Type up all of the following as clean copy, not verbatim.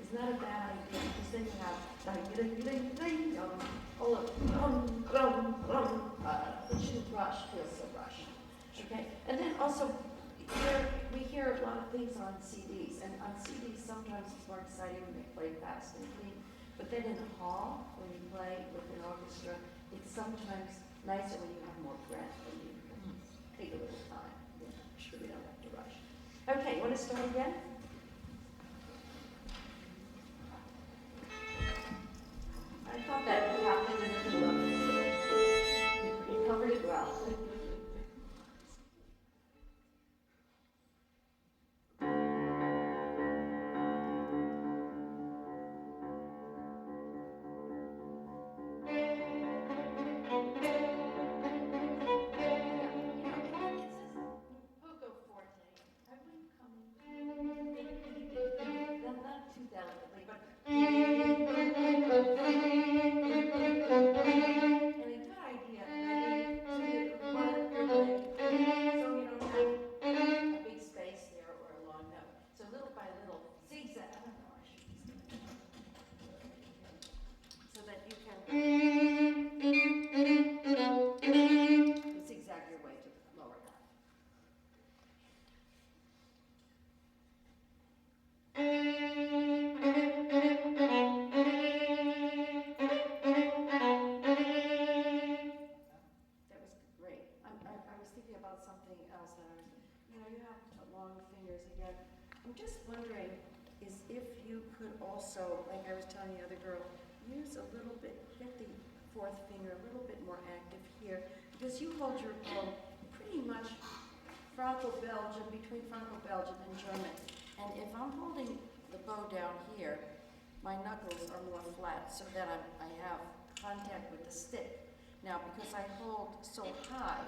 is not a bad idea, because then you have all of it shouldn't rush, feels so rushed. Okay, and then also we hear a lot of things on CDs, and on CDs sometimes it's more exciting when they play fast and clean. But then in the hall, when you play with an orchestra, it's sometimes nicer when you have more breath and you can take a little time. You know, sure, we don't have to rush. Okay, you want to start again? I thought that happened in the middle of it. You covered it well. Also, like I was telling the other girl, use a little bit, get the fourth finger a little bit more active here, because you hold your bow pretty much Franco-Belgian, between Franco-Belgian and German. And if I'm holding the bow down here, my knuckles are more flat so that I have contact with the stick. Now, because I hold so high,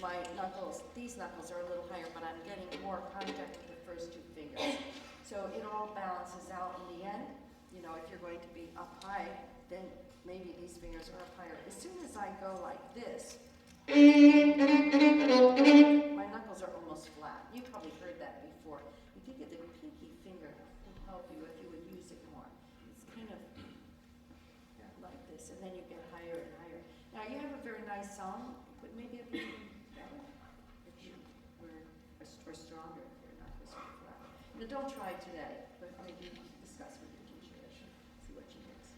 my knuckles, these knuckles are a little higher, but I'm getting more contact with the first two fingers. So it all balances out in the end. You know, if you're going to be up high, then maybe these fingers are up higher. As soon as I go like this, my knuckles are almost flat. You probably heard that before. You think of the pinky finger will help you if you would use it more. It's kind of like this, and then you get higher and higher. Now you have a very nice song, but maybe a bit better if you were or stronger if your knuckles are flat. Now don't try today, but maybe discuss with your teacher. See what she thinks.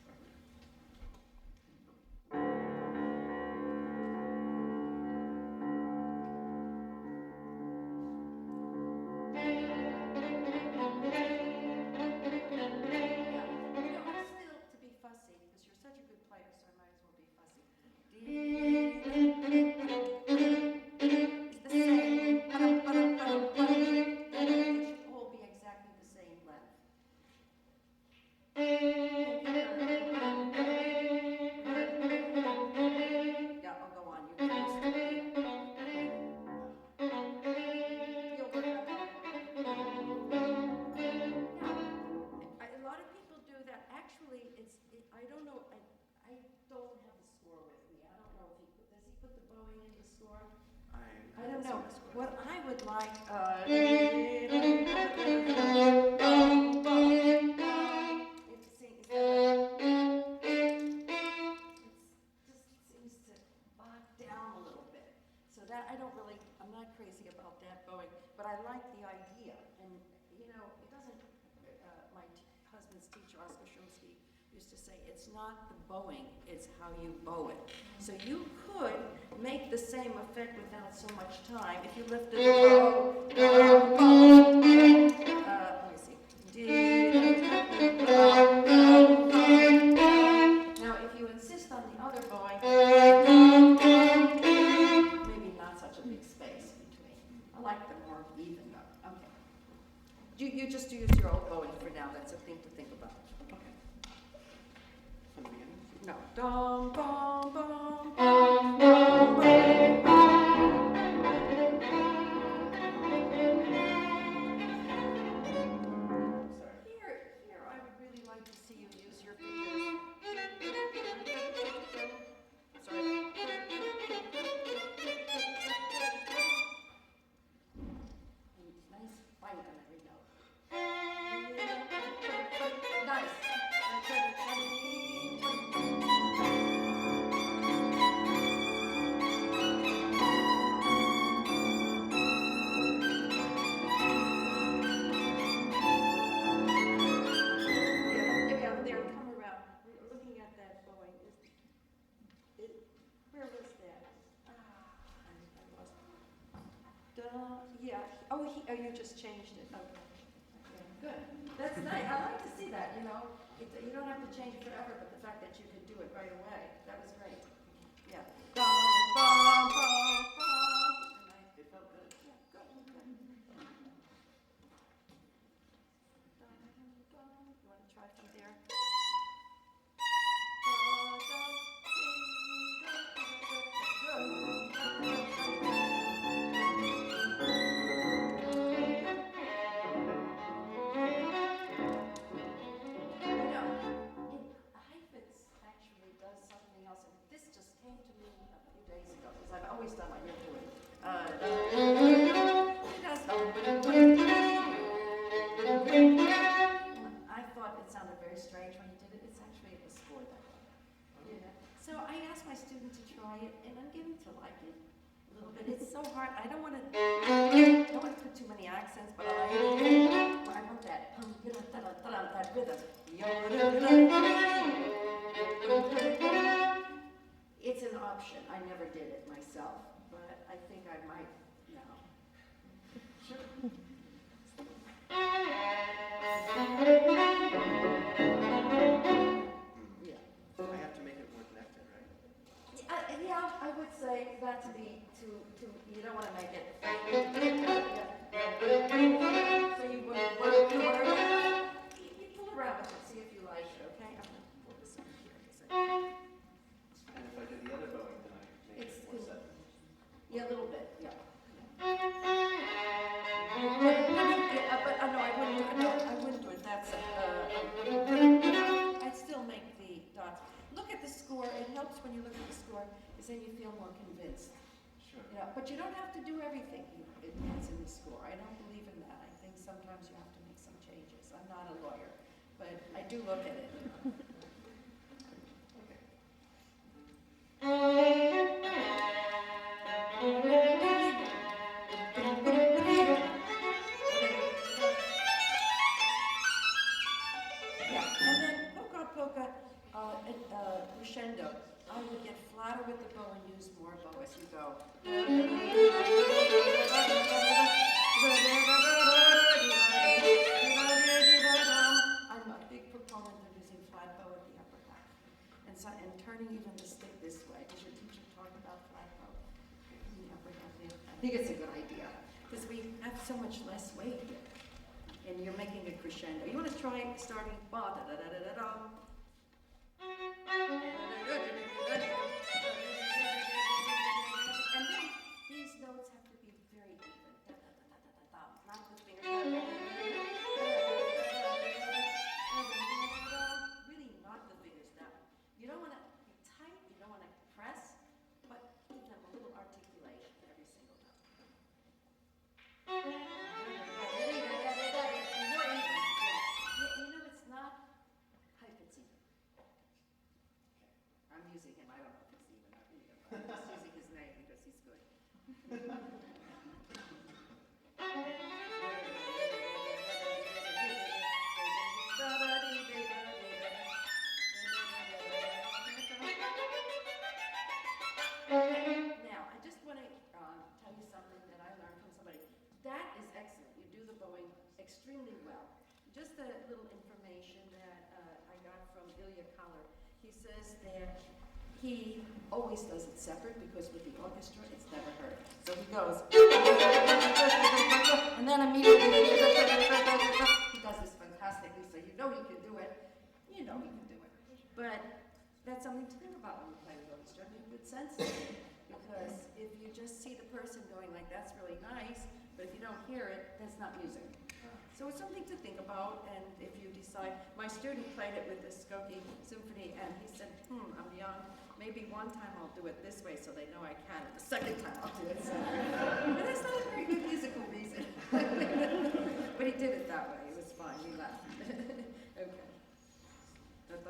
It's how you bow it. So you could make the same effect without so much time if you lifted the bow. Let me see. Now, if you insist on the other bowing, maybe not such a big space between. I like the more even note. Okay. You just use your old bowing for now. That's a thing to think about. No. Dum, bum, bum, bum, bum, bum. Here, I would really like to see you use your fingers. Sorry. Nice bite on every note. Not Yeah. Oh, you just changed it. Okay. Good. That's nice. I like to see that, you know. You don't have to change it forever, but the fact that you could do it right away, that was great. Yeah. Bum, bum, bum, bum. It felt good. Yeah, good, good. You want to try from there? Actually does something else, and this just came to me a few days ago, because I've always done what you're doing. It does. I thought it sounded very strange when he did it. It's actually it was scored that way. Yeah. So I asked my student to try it, and I'm getting to like it a little bit. It's so hard. I don't want to put too many accents, but I want that that rhythm. It's an option. I never did it myself, but I think I might now. Sure. Yeah. I have to make it more connected, right? Yeah, I would say that to be you don't want to make it. So you work hard. You pull around with it, see if you like it, okay? I'm going to pull this over here. And if I do the other bowing, then I make it more set. Yeah, a little bit, yeah. But no, I wouldn't do it. That's I'd still make the dots. Look at the score. It helps when you look at the score, is then you feel more convinced. Sure. Yeah, but you don't have to do everything it's in the score. I don't believe in that. I think sometimes you have to make some changes. I'm not a lawyer, but I do look at it. Crescendo. I would get flatter with the bow and use more bow as you go. I'm a big proponent of using flat bow at the upper half. And turning even the stick this way. Does your teacher talk about flat bow in the upper half? Yeah. I think it's a good idea because we have so much less weight here. And you're making a crescendo. You want to try starting ba da da da da da da. And then these notes have to be very even. Da, da, da, da, da, da, not the fingers. Really not the fingers down. You don't want to be tight, you don't want to press, but give them a little articulation every single note. More even. Yeah, you know, it's not hype, it's even. I'm using him. I don't know if he's even or even. I'm just using his name because he's good. Now, I just want to tell you something that I learned from somebody. That is excellent. You do the bowing extremely well. Just a little information that I got from Ilya Koller. He says that he always does it separate because with the orchestra it's never heard. So he goes, and then immediately he does this fantastically, so you know he can do it. You know he can do it. But that's something to think about when you play with orchestra. Make good sense, because if you just see the person going like, that's really nice, but if you don't hear it, that's not music. So it's something to think about, and if you decide, my student played it with the Skokie Symphony, and he said, I'm young, maybe one time I'll do it this way so they know I can, and the second time I'll do it so. But that's not a very good musical reason. But he did it that way, it was fine, he laughed. Okay. Should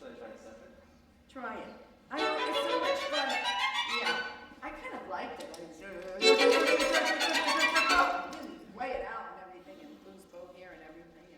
I try it separate? Try it. I know, it's so much fun. Yeah, I kind of liked it. Weigh it out and everything, and lose bow here and everything.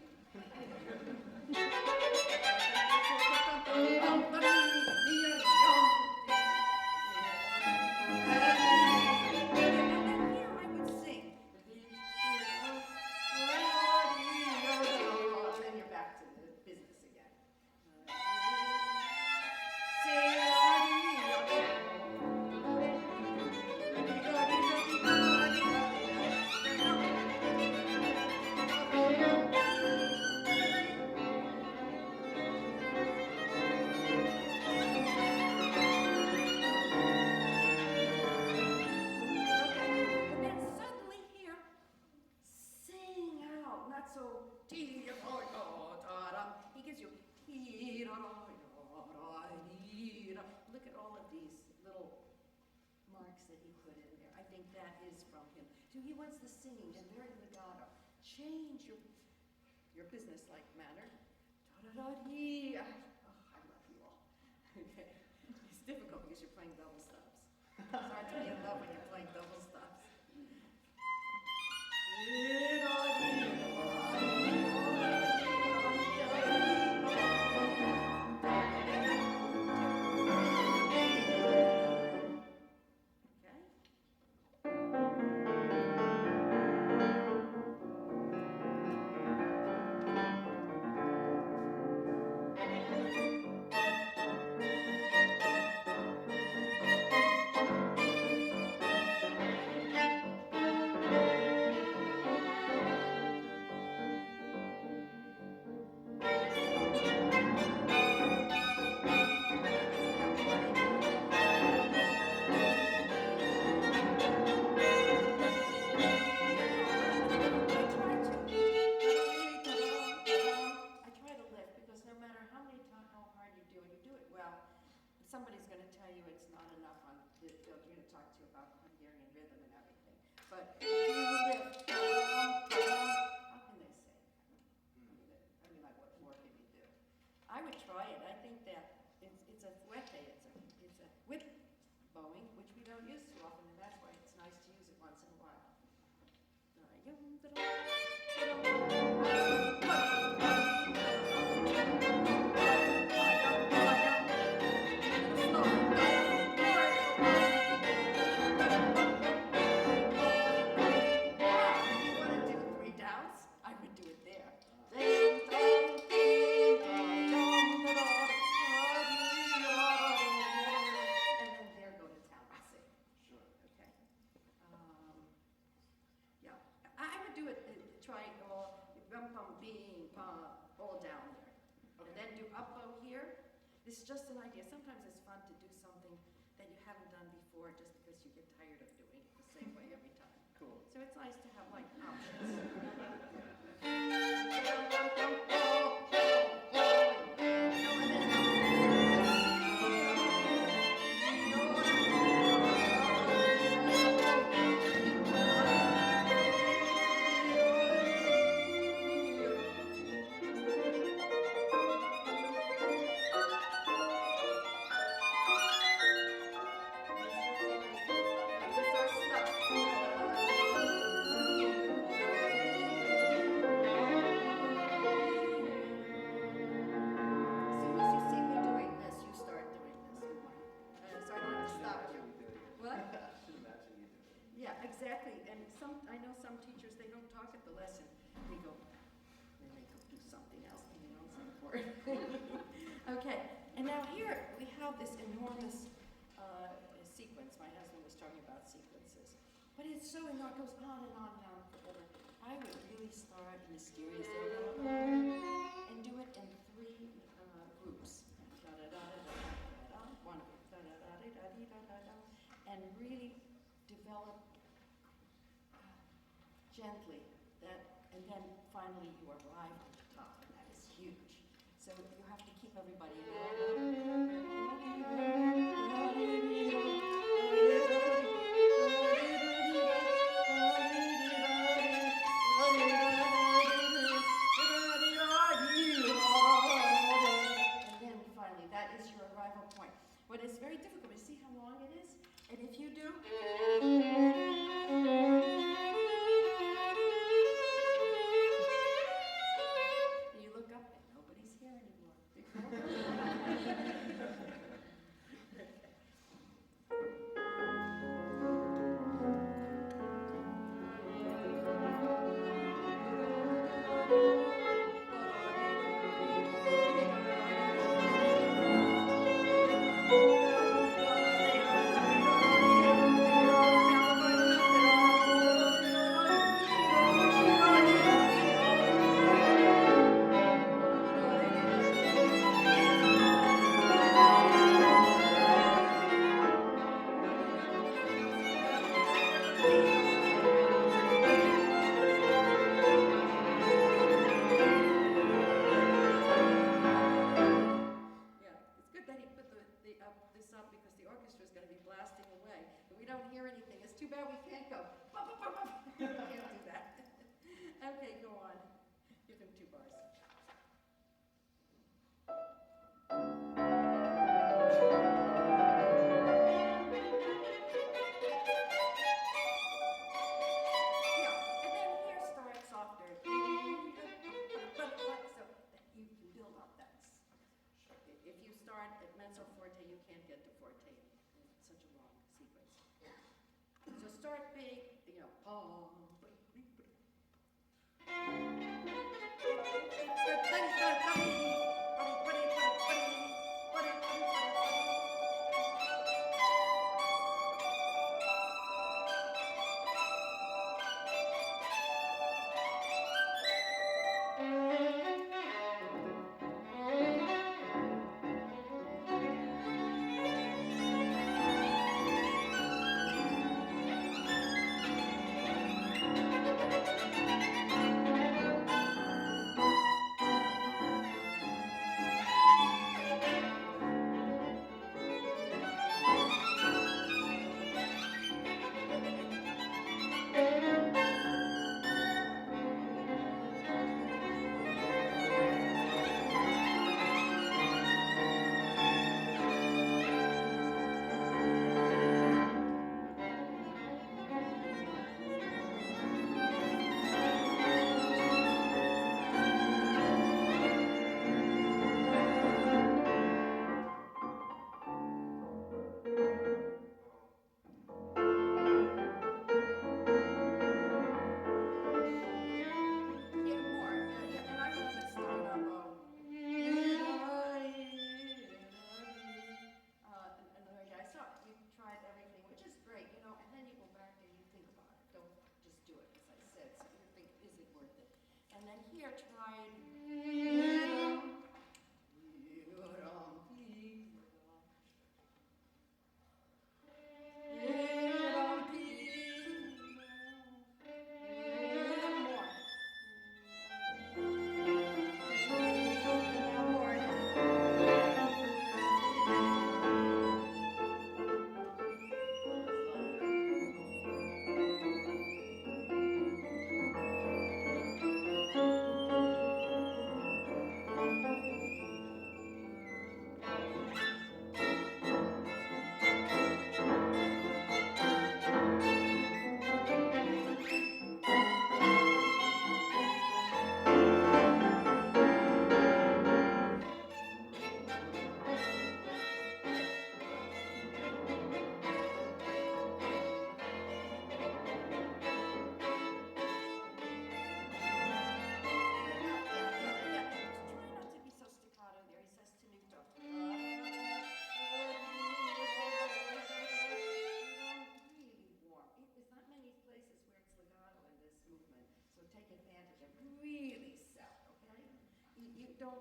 that is from him. So he wants the singing and very legato. Change your business-like manner. Da-da-da-dee. Oh, I love you all. Okay. It's difficult because you're playing double stops. It's hard to be in love when you're playing double stops. Somebody's going to tell you it's not enough on, they're going to talk to you about Hungarian rhythm and everything. But if you lift, how can they say that? I mean, like, what more can you do? I would try it. I think that it's a fuerte, it's a whip bowing, which we don't use too often, and that's why it's nice to use it once in a while. All down there. Okay. And then do up bow here. This is just an idea. Sometimes it's fun to do something that you haven't done before just because you get tired of doing it the same way every time. Cool. So it's nice to have like options. Exactly, and I know some teachers, they don't talk at the lesson. They go do something else, and they don't sing for it. Okay, and now here we have this enormous sequence. My husband was talking about sequences, but it's so enormous, it goes on and on and on forever. I would really start mysterious and do it in 3 groups. One group, and really develop gently that, and then finally you arrive at the top, and that is huge. So you have to keep everybody and then finally, that is your arrival point. But it's very difficult. You see how long it is? And if you do, you look up and nobody's here anymore. bad we can't go. We can't do that. Okay, go on. Give him 2 bars. Yeah, and then here start softer. So that you can build up that. If you start at mezzo forte, you can't get to forte in such a long sequence. So start big, you know,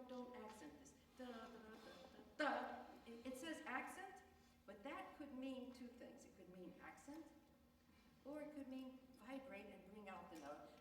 don't accent this. Da, da, da, da, da, da. It says accent, but that could mean 2 things. It could mean accent, or it could mean vibrate and bring out the note.